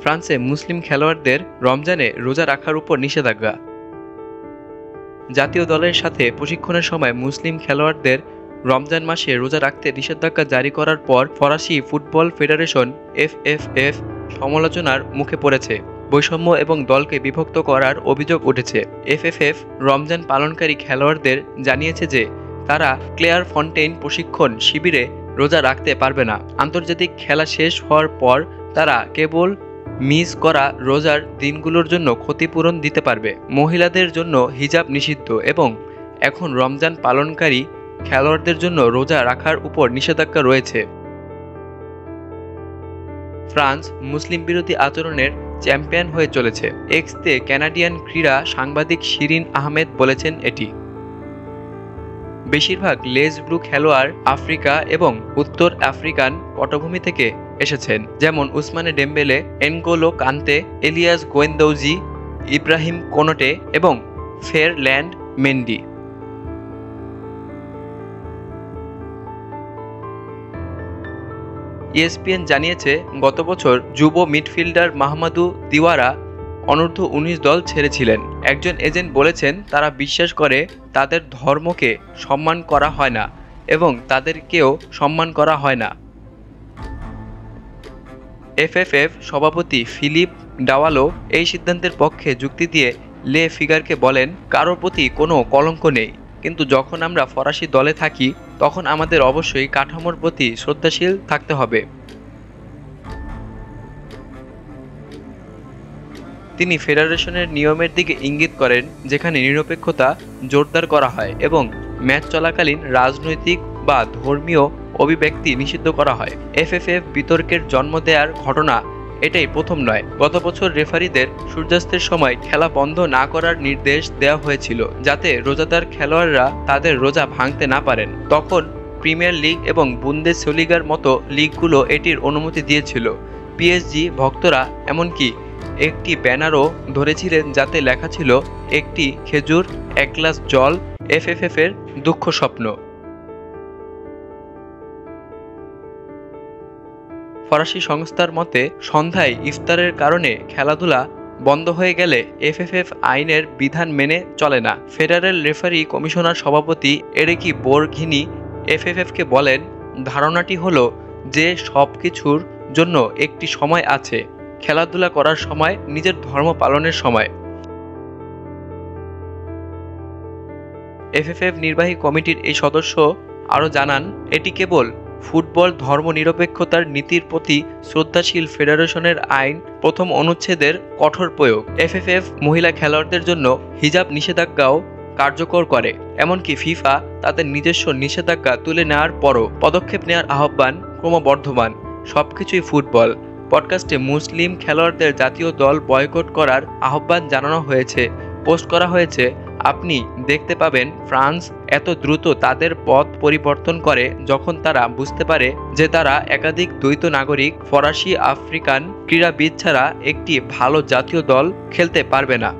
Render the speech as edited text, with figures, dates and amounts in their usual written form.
ফ্রান্সে মুসলিম খেলোয়াড়দের রমজানে রোজা রাখার উপর নিষেধাজ্ঞা। জাতীয় দলের সাথে প্রশিক্ষণের সময় মুসলিম খেলোয়াড়দের রমজান মাসে রোজা রাখতে নিষেধাজ্ঞা জারি করার পর ফরাসি ফুটবল ফেডারেশন এফএফএফ সমালোচনার মুখে পড়েছে। বৈষম্য এবং দলকে বিভক্ত করার অভিযোগ উঠেছে। এফএফএফ রমজান পালনকারী খেলোয়াড়দের জানিয়েছে যে তারা ক্লেয়ার ফন্টেইন প্রশিক্ষণ শিবিরে রোজা রাখতে পারবে না। আন্তর্জাতিক খেলা শেষ হওয়ার পর তারা কেবল মিস করা রোজার দিনগুলোর জন্য ক্ষতিপূরণ দিতে পারবে। মহিলাদের জন্য হিজাব নিষিদ্ধ এবং এখন রমজান পালনকারী খেলোয়াড়দের জন্য রোজা রাখার উপর নিষেধাজ্ঞা রয়েছে। ফ্রান্স মুসলিম বিরোধী আচরণের চ্যাম্পিয়ন হয়ে চলেছে। এক্সতে কানাডিয়ান ক্রীড়া সাংবাদিক শিরিন আহমেদ বলেছেন এটি। বেশিরভাগ লেজ ব্লু খেলোয়াড় আফ্রিকা এবং উত্তর আফ্রিকান পটভূমি থেকে এসেছেন, যেমন উসমানে ডেম্বেলে, এনগোলো কান্তে, এলিয়াস গোয়েন্দৌজি, ইব্রাহিম কোনোটে এবং ফেরল্যান্ড মেন্ডি। ইএসপিএন জানিয়েছে গত বছর যুব মিডফিল্ডার মাহমাদু দিওয়ারা অনূর্ধ্ব-19 দল ছেড়েছিলেন। একজন এজেন্ট বলেছেন তারা বিশ্বাস করে তাদের ধর্মকে সম্মান করা হয় না এবং তাদেরকেও সম্মান করা হয় না। এফএফএফ সভাপতি ফিলিপ ডাওয়ালো এই সিদ্ধান্তের পক্ষে যুক্তি দিয়ে লে ফিগারকে বলেন, কারোর প্রতি কোনো কলঙ্ক নেই, কিন্তু যখন আমরা ফরাসি দলে থাকি তখন আমাদের অবশ্যই কাঠামোর প্রতি শ্রদ্ধাশীল থাকতে হবে। তিনি ফেডারেশনের নিয়মের দিকে ইঙ্গিত করেন যেখানে নিরপেক্ষতা জোরদার করা হয় এবং ম্যাচ চলাকালীন রাজনৈতিক বা ধর্মীয় অভিব্যক্তি নিষিদ্ধ করা হয়। এফএফএফ বিতর্কের জন্ম দেওয়ার ঘটনা এটাই প্রথম নয়। গত বছর রেফারিদের সূর্যাস্তের সময় খেলা বন্ধ না করার নির্দেশ দেওয়া হয়েছিল যাতে রোজাদার খেলোয়াড়রা তাদের রোজা ভাঙতে না পারেন। তখন প্রিমিয়ার লিগ এবং বুন্দেসলিগার মতো লিগগুলো এটির অনুমতি দিয়েছিল। পিএসজি ভক্তরা এমনকি একটি ব্যানারও ধরেছিলেন যাতে লেখা ছিল, একটি খেজুর, এক গ্লাস জল, এফএফএফের দুঃখ স্বপ্ন। ফরাসি সংস্থার মতে সন্ধ্যায় ইফতারের কারণে খেলাধুলা বন্ধ হয়ে গেলে এফএফএফ আইনের বিধান মেনে চলে না। ফেডারেল রেফারি কমিশনার সভাপতি এরেকি বোরঘিনি এফএফএফকে বলেন, ধারণাটি হলো যে সব কিছুর জন্য একটি সময় আছে, খেলাধুলা করার সময়, নিজের ধর্ম পালনের সময়। এফএফএফ নির্বাহী কমিটির এই সদস্য আরও জানান, এটি কেবল ফুটবল ধর্মনিরপেক্ষতার নীতির প্রতি শ্রদ্ধাশীল ফেডারেশনের আইন প্রথম অনুচ্ছেদের কঠোর প্রয়োগ। এফএফএফ মহিলা খেলোয়াড়দের জন্য হিজাব নিষেধাজ্ঞাও কার্যকর করে। এমনকি ফিফা তাদের নিজস্ব নিষেধাজ্ঞা তুলে নেওয়ার পরও পদক্ষেপ নেওয়ার আহ্বান ক্রমবর্ধমান। সবকিছুই ফুটবল পডকাস্টে মুসলিম খেলোয়াড়দের জাতীয় দল বয়কট করার আহ্বান জানানো হয়েছে। পোস্ট করা হয়েছে, আপনি দেখতে পাবেন ফ্রান্স এত দ্রুত তাদের পথ পরিবর্তন করে যখন তারা বুঝতে পারে যে তারা একাধিক দ্বৈত নাগরিক ফরাসি আফ্রিকান ক্রীড়াবিদ ছাড়া একটি ভালো জাতীয় দল খেলতে পারবে না।